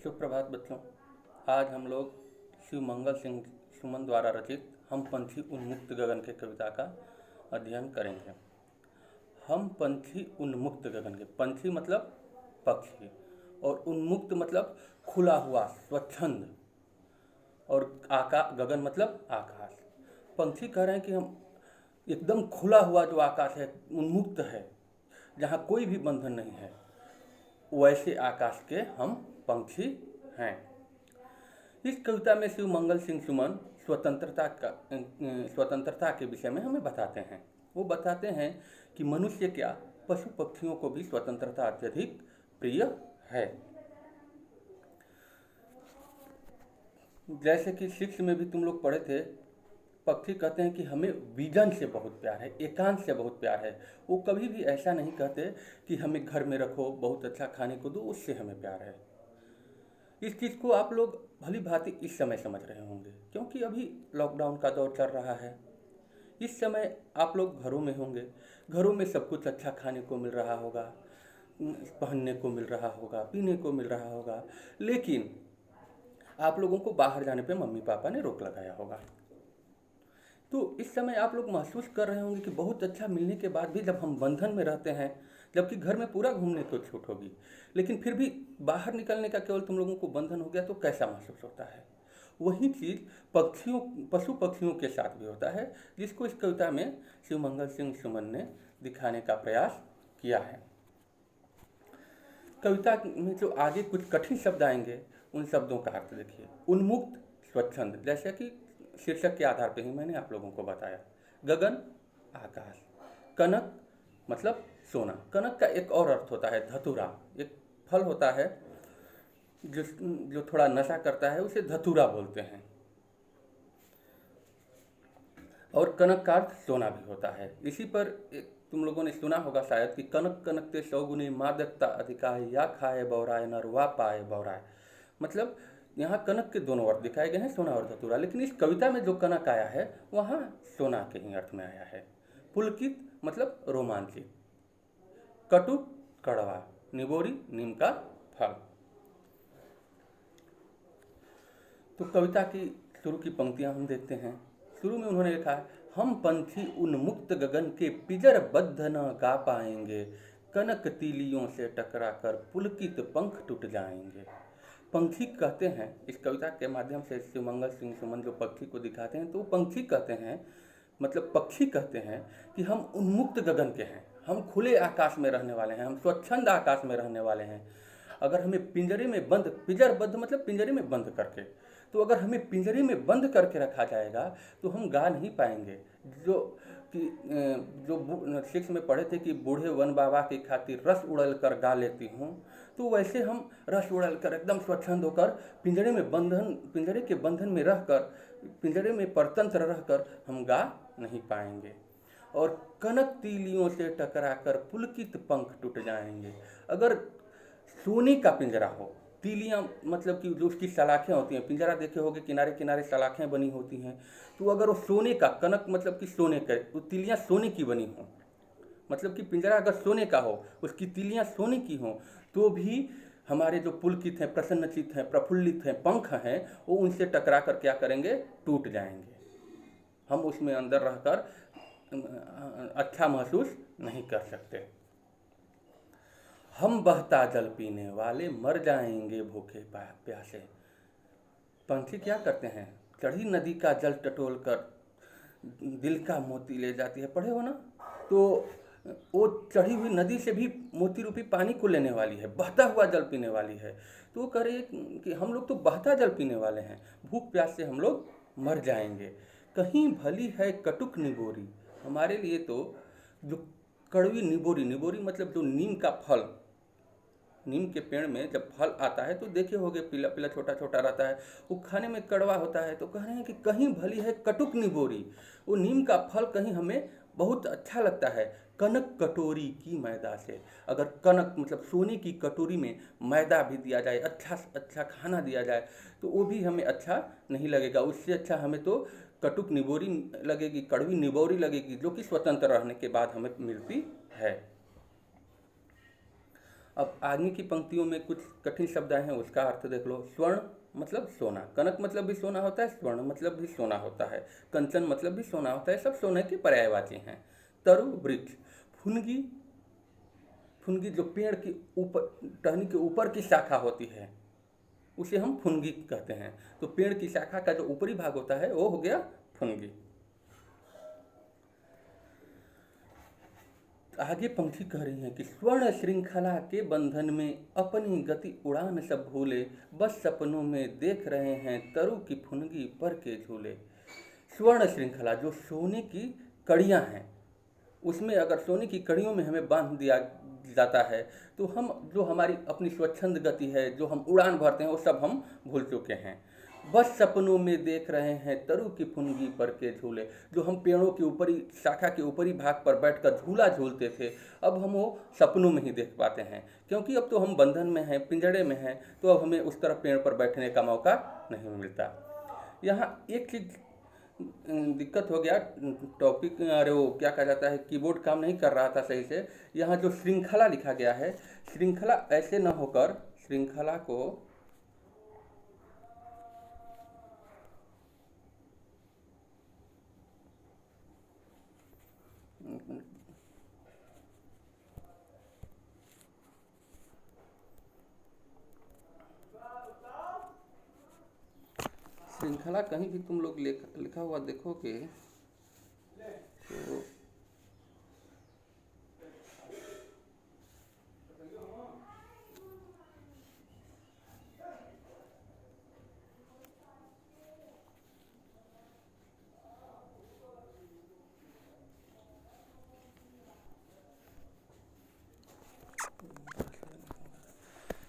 सुप्रभात बच्चों। आज हम लोग शिव मंगल सिंह सुमन द्वारा रचित हम पंछी उन्मुक्त गगन के कविता का अध्ययन करेंगे। हम पंछी उन्मुक्त गगन के, पंछी मतलब पक्षी और उन्मुक्त मतलब खुला हुआ स्वच्छंद, और गगन मतलब आकाश। पंछी कह रहे हैं कि हम एकदम खुला हुआ जो आकाश है, उन्मुक्त है, जहाँ कोई भी बंधन नहीं है, वैसे आकाश के हम पंछी हैं। इस कविता में शिव मंगल सिंह सुमन स्वतंत्रता के विषय में हमें बताते हैं। वो बताते हैं कि मनुष्य क्या, पशु पक्षियों को भी स्वतंत्रता अत्यधिक प्रिय है। जैसे कि शिक्ष में भी तुम लोग पढ़े थे, पक्षी कहते हैं कि हमें विजन से बहुत प्यार है, एकांत से बहुत प्यार है। वो कभी भी ऐसा नहीं कहते कि हमें घर में रखो, बहुत अच्छा खाने को दो, उससे हमें प्यार है। इस चीज़ को आप लोग भली भांति इस समय समझ रहे होंगे, क्योंकि अभी लॉकडाउन का दौर चल रहा है। इस समय आप लोग घरों में होंगे, घरों में सब कुछ अच्छा खाने को मिल रहा होगा, पहनने को मिल रहा होगा, पीने को मिल रहा होगा, लेकिन आप लोगों को बाहर जाने पे मम्मी पापा ने रोक लगाया होगा। तो इस समय आप लोग महसूस कर रहे होंगे कि बहुत अच्छा मिलने के बाद भी जब हम बंधन में रहते हैं, जबकि घर में पूरा घूमने को छूट होगी, लेकिन फिर भी बाहर निकलने का केवल तुम लोगों को बंधन हो गया, तो कैसा महसूस होता है। वही चीज़ पशु पक्षियों के साथ भी होता है, जिसको इस कविता में शिव मंगल सिंह सुमन ने दिखाने का प्रयास किया है। कविता में जो आगे कुछ कठिन शब्द आएंगे, उन शब्दों का अर्थ देखिए। उन्मुक्त, स्वच्छंद, जैसे कि शीर्षक के आधार पर ही मैंने आप लोगों को बताया। गगन, आकाश। कनक मतलब सोना। कनक का एक और अर्थ होता है धतूरा। एक फल होता है जो थोड़ा नशा करता है, उसे धतूरा बोलते हैं। और कनक का अर्थ सोना भी होता है। इसी पर तुम लोगों ने सुना होगा शायद कि कनक कनकते सौगुनी मादकता अधिकाय, या खाए बौराय नर वा पाए बौराय। मतलब यहाँ कनक के दोनों अर्थ दिखाए गए हैं, सोना और धतूरा, लेकिन इस कविता में जो कनक आया है वहाँ सोना के ही अर्थ में आया है। पुलकित मतलब रोमांचित। कटु कड़वा, निबोरी नीम का फल। तो कविता की शुरू की पंक्तियां हम देखते हैं। शुरू में उन्होंने लिखा है, हम पंछी उन्मुक्त गगन के पिजर बद्ध न गा पाएंगे, कनक तीलियों से टकरा कर पुलकित पंख टूट जाएंगे। पंछी कहते हैं, इस कविता के माध्यम से शिव मंगल सिंह सुमन जो पक्षी को दिखाते हैं, तो पंछी कहते हैं, मतलब पक्षी कहते हैं कि हम उन्मुक्त गगन के हैं, हम खुले आकाश में रहने वाले हैं, हम स्वच्छंद आकाश में रहने वाले हैं। अगर हमें पिंजरे में बंद, पिंजरबद्ध मतलब पिंजरे में बंद करके, तो अगर हमें पिंजरे में बंद करके रखा जाएगा तो हम गा नहीं पाएंगे। जो शिक्ष में पढ़े थे कि बूढ़े वन बाबा की खातिर रस उड़ल कर गा लेती हूँ, तो वैसे हम रस उड़ल कर एकदम स्वच्छंद होकर पिंजरे के बंधन में रहकर, पिंजरे में परतंत्र रहकर हम गा नहीं पाएंगे। और कनक तीलियों से टकरा कर पुलकित पंख टूट जाएंगे। अगर सोने का पिंजरा हो, तीलियाँ मतलब कि जो उसकी सलाखें होती हैं, पिंजरा देखे होगे किनारे किनारे सलाखें बनी होती हैं, तो अगर वो सोने का, कनक मतलब कि सोने का, तो तीलियाँ सोने की बनी हों, मतलब कि पिंजरा अगर सोने का हो, उसकी तीलियाँ सोने की हों, तो भी हमारे जो पुलकित हैं, प्रसन्नचित हैं, प्रफुल्लित हैं, पंख हैं, वो उनसे टकरा कर क्या करेंगे, टूट जाएंगे। हम उसमें अंदर रहकर अच्छा महसूस नहीं कर सकते। हम बहता जल पीने वाले मर जाएंगे भूखे प्यासे। पंछी क्या करते हैं, चढ़ी नदी का जल टटोल कर दिल का मोती ले जाती है, पढ़े हो ना। तो वो चढ़ी हुई नदी से भी मोती रूपी पानी को लेने वाली है, बहता हुआ जल पीने वाली है। तो वो कह रही है कि हम लोग तो बहता जल पीने वाले हैं, भूख प्यास से हम लोग मर जाएंगे। कहीं भली है कटुक निबोरी, हमारे लिए तो जो कड़वी निबोरी, निबोरी मतलब जो नीम का फल, नीम के पेड़ में जब फल आता है तो देखे होगे पीला पीला छोटा छोटा रहता है, वो खाने में कड़वा होता है। तो कह रहे हैं कि कहीं भली है कटुक निबोरी, वो नीम का फल कहीं हमें बहुत अच्छा लगता है। कनक कटोरी की मैदा से, अगर कनक मतलब सोने की कटोरी में मैदा भी दिया जाए, अच्छा अच्छा खाना दिया जाए, तो वो भी हमें अच्छा नहीं लगेगा। उससे अच्छा हमें तो कटुक निबोरी लगेगी, कड़वी निबोरी लगेगी, जो कि स्वतंत्र रहने के बाद हमें मिलती है। अब आगे की पंक्तियों में कुछ कठिन शब्द आए हैं, उसका अर्थ देख लो। स्वर्ण मतलब सोना, कनक मतलब भी सोना होता है, स्वर्ण मतलब भी सोना होता है, कंचन मतलब भी सोना होता है, सब सोने के पर्यायवाची हैं। तरु वृक्ष, फुनगी, फुनगी जो पेड़ की ऊपर टहनी के ऊपर की शाखा होती है उसे हम फुनगी कहते हैं। तो पेड़ की शाखा का जो ऊपरी भाग होता है वो हो गया फुनगी। आगे पंक्ति कह रही है कि स्वर्ण श्रृंखला के बंधन में अपनी गति उड़ान सब भूले, बस सपनों में देख रहे हैं तरु की फुनगी पर के झूले। स्वर्ण श्रृंखला जो सोने की कड़ियाँ हैं, उसमें अगर सोने की कड़ियों में हमें बांध दिया जाता है तो हम जो हमारी अपनी स्वच्छंद गति है, जो हम उड़ान भरते हैं, वो सब हम भूल चुके हैं। बस सपनों में देख रहे हैं तरु की फुनगी पर के झूले, जो हम पेड़ों के ऊपरी शाखा के ऊपरी भाग पर बैठकर झूला झूलते थे, अब हम वो सपनों में ही देख पाते हैं, क्योंकि अब तो हम बंधन में हैं, पिंजड़े में हैं, तो अब हमें उस तरह पेड़ पर बैठने का मौका नहीं मिलता। यहाँ एक चीज़ दिक्कत हो गया, टॉपिक, अरे वो क्या कहा जाता है, कीबोर्ड काम नहीं कर रहा था सही से। यहाँ जो श्रृंखला लिखा गया है, श्रृंखला ऐसे न होकर श्रृंखला को श्रृंखला कहीं भी तुम लोग लिखा हुआ देखोगे तो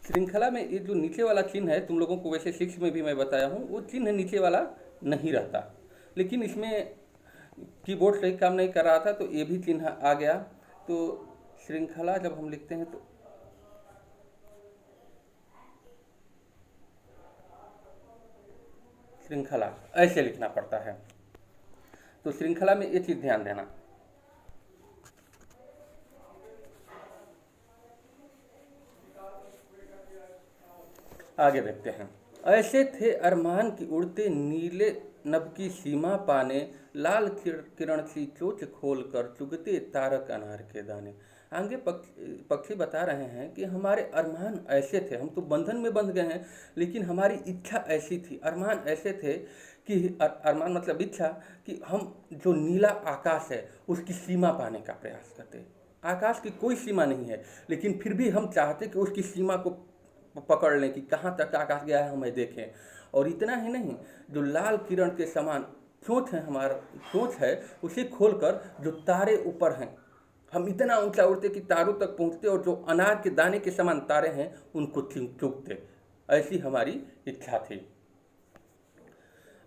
श्रृंखला में ये जो नीचे वाला चिन्ह है, तुम लोगों को वैसे 6 में भी मैं बताया हूँ, वो चिन्ह नीचे वाला नहीं रहता, लेकिन इसमें कीबोर्ड सही काम नहीं कर रहा था तो ये भी चिन्ह आ गया। तो श्रृंखला जब हम लिखते हैं तो श्रृंखला ऐसे लिखना पड़ता है। तो श्रृंखला में ये चीज़ ध्यान देना। आगे देखते हैं। ऐसे थे अरमान की उड़ते नीले नभ की सीमा पाने, लाल किरण सी चोच खोल कर चुगते तारक अनार के दाने। आगे पक्षी बता रहे हैं कि हमारे अरमान ऐसे थे, हम तो बंधन में बंध गए हैं, लेकिन हमारी इच्छा ऐसी थी, अरमान ऐसे थे कि अरमान मतलब इच्छा, कि हम जो नीला आकाश है उसकी सीमा पाने का प्रयास करते। आकाश की कोई सीमा नहीं है, लेकिन फिर भी हम चाहते कि उसकी सीमा को पकड़ लें, कि कहाँ तक आकाश गया है हमें देखें। और इतना ही नहीं, जो लाल किरण के समान चोंच है, हमारा चोंच है, उसे खोलकर जो तारे ऊपर हैं, हम इतना ऊंचा उड़ते कि तारों तक पहुंचते और जो अनार के दाने के समान तारे हैं उनको चूमते। ऐसी हमारी इच्छा थी।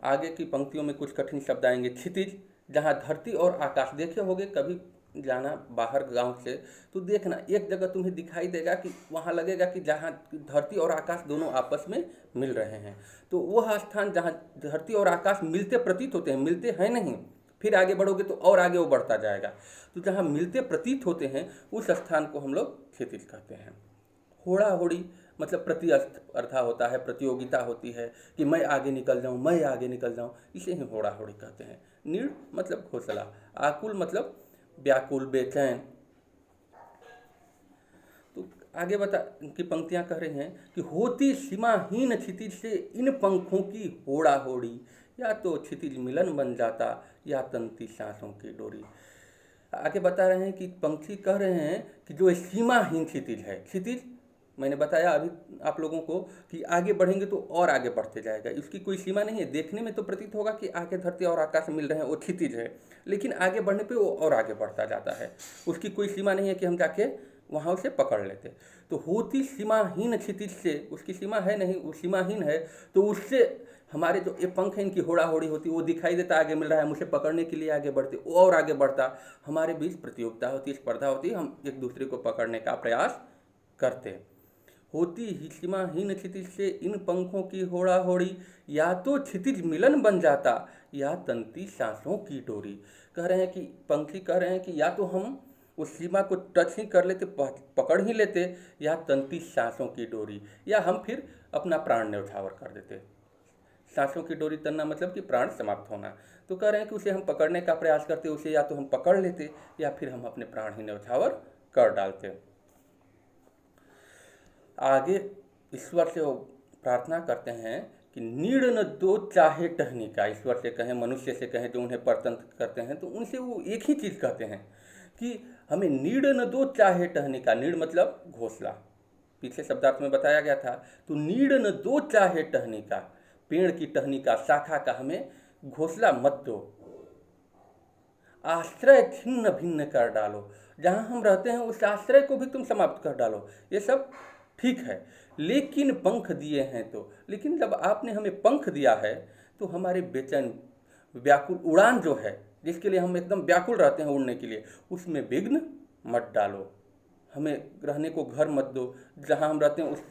आगे की पंक्तियों में कुछ कठिन शब्द आएंगे। क्षितिज, जहाँ धरती और आकाश, देखे होगे कभी जाना बाहर गांव से तो देखना, एक जगह तुम्हें दिखाई देगा कि वहाँ लगेगा कि जहाँ धरती और आकाश दोनों आपस में मिल रहे हैं, तो वह स्थान जहाँ धरती और आकाश मिलते प्रतीत होते हैं, मिलते हैं नहीं, फिर आगे बढ़ोगे तो और आगे वो बढ़ता जाएगा, तो जहाँ मिलते प्रतीत होते हैं उस स्थान को हम लोग क्षितिज कहते हैं। होड़ा होड़ी मतलब प्रतिस्पर्धा होता है, प्रतियोगिता होती है कि मैं आगे निकल जाऊं, मैं आगे निकल जाऊं, इसे ही होड़ा होड़ी कहते हैं। नीड़ मतलब घोंसला, आकुल मतलब व्याकुल, बेचैन। तो आगे बता की पंक्तियां कह रही हैं कि होती सीमाहीन क्षितिज से इन पंखों की होड़ा होड़ी, या तो क्षितिज मिलन बन जाता या तंती सांसों की डोरी। आगे बता रहे हैं कि पंक्षी कह रहे हैं कि जो सीमाहीन क्षितिज है, क्षितिज मैंने बताया अभी आप लोगों को कि आगे बढ़ेंगे तो और आगे बढ़ते जाएगा, इसकी कोई सीमा नहीं है। देखने में तो प्रतीत होगा कि आगे धरती और आकाश मिल रहे हैं, वो क्षितिज है, लेकिन आगे बढ़ने पे वो और आगे बढ़ता जाता है, उसकी कोई सीमा नहीं है कि हम जाके वहाँ उसे पकड़ लेते। तो होती सीमाहीन क्षितिज से, उसकी सीमा है नहीं, वो सीमाहीन है, तो उससे हमारे जो ये पंख हैं इनकी होड़ा होड़ी होती, वो दिखाई देता आगे मिल रहा है, मुझे पकड़ने के लिए आगे बढ़ते, वो और आगे बढ़ता, हमारे बीच प्रतियोगिता होती, स्पर्धा होती, हम एक दूसरे को पकड़ने का प्रयास करते। होती ही सीमाहीन क्षितिज से इन पंखों की होड़ा होड़ी, या तो क्षितिज मिलन बन जाता या तंती सांसों की डोरी। कह रहे हैं कि पंखी कह रहे हैं कि या तो हम उस सीमा को टच ही कर लेते, पकड़ ही लेते, या तंती सांसों की डोरी, या हम फिर अपना प्राण न्यौछावर कर देते। सांसों की डोरी तनना मतलब कि प्राण समाप्त होना। तो कह रहे हैं कि उसे हम पकड़ने का प्रयास करते, उसे या तो हम पकड़ लेते या फिर हम अपने प्राण ही न्यौछावर कर डालते। आगे ईश्वर से वो प्रार्थना करते हैं कि नीड़ न दो चाहे टहनी का। ईश्वर से कहें, मनुष्य से कहें जो उन्हें परतंत्र करते हैं, तो उनसे वो एक ही चीज़ कहते हैं कि हमें नीड़ न दो चाहे टहनी का। नीड़ मतलब घोंसला, पीछे शब्दार्थ में बताया गया था। तो नीड़ न दो चाहे टहनी का, पेड़ की टहनी का, शाखा का हमें घोंसला मत दो। आश्रय छिन्न भिन्न कर डालो, जहाँ हम रहते हैं उस आश्रय को भी तुम समाप्त कर डालो। ये सब ठीक है, लेकिन पंख दिए हैं तो। लेकिन जब आपने हमें पंख दिया है तो हमारे बेचैन व्याकुल उड़ान जो है, जिसके लिए हम एकदम व्याकुल रहते हैं उड़ने के लिए, उसमें विघ्न मत डालो। हमें रहने को घर मत दो, जहाँ हम रहते हैं उस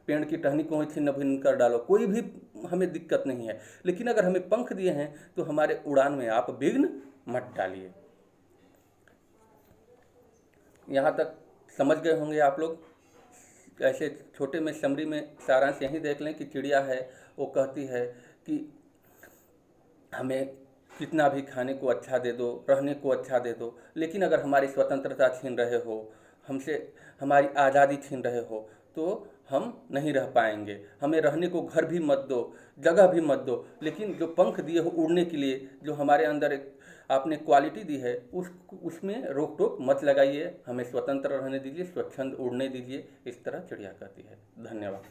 पेड़ की टहनी को ही छिन्न भिन्न कर डालो, कोई भी हमें दिक्कत नहीं है। लेकिन अगर हमें पंख दिए हैं तो हमारे उड़ान में आप विघ्न मत डालिए। यहाँ तक समझ गए होंगे आप लोग। ऐसे छोटे में समरी में सारांश यही देख लें कि चिड़िया है, वो कहती है कि हमें कितना भी खाने को अच्छा दे दो, रहने को अच्छा दे दो, लेकिन अगर हमारी स्वतंत्रता छीन रहे हो, हमसे हमारी आज़ादी छीन रहे हो, तो हम नहीं रह पाएंगे। हमें रहने को घर भी मत दो, जगह भी मत दो, लेकिन जो पंख दिए हो उड़ने के लिए, जो हमारे अंदर एक आपने क्वालिटी दी है, उसमें रोक टोक मत लगाइए, हमें स्वतंत्र रहने दीजिए, स्वच्छंद उड़ने दीजिए। इस तरह चिड़िया कहती है। धन्यवाद।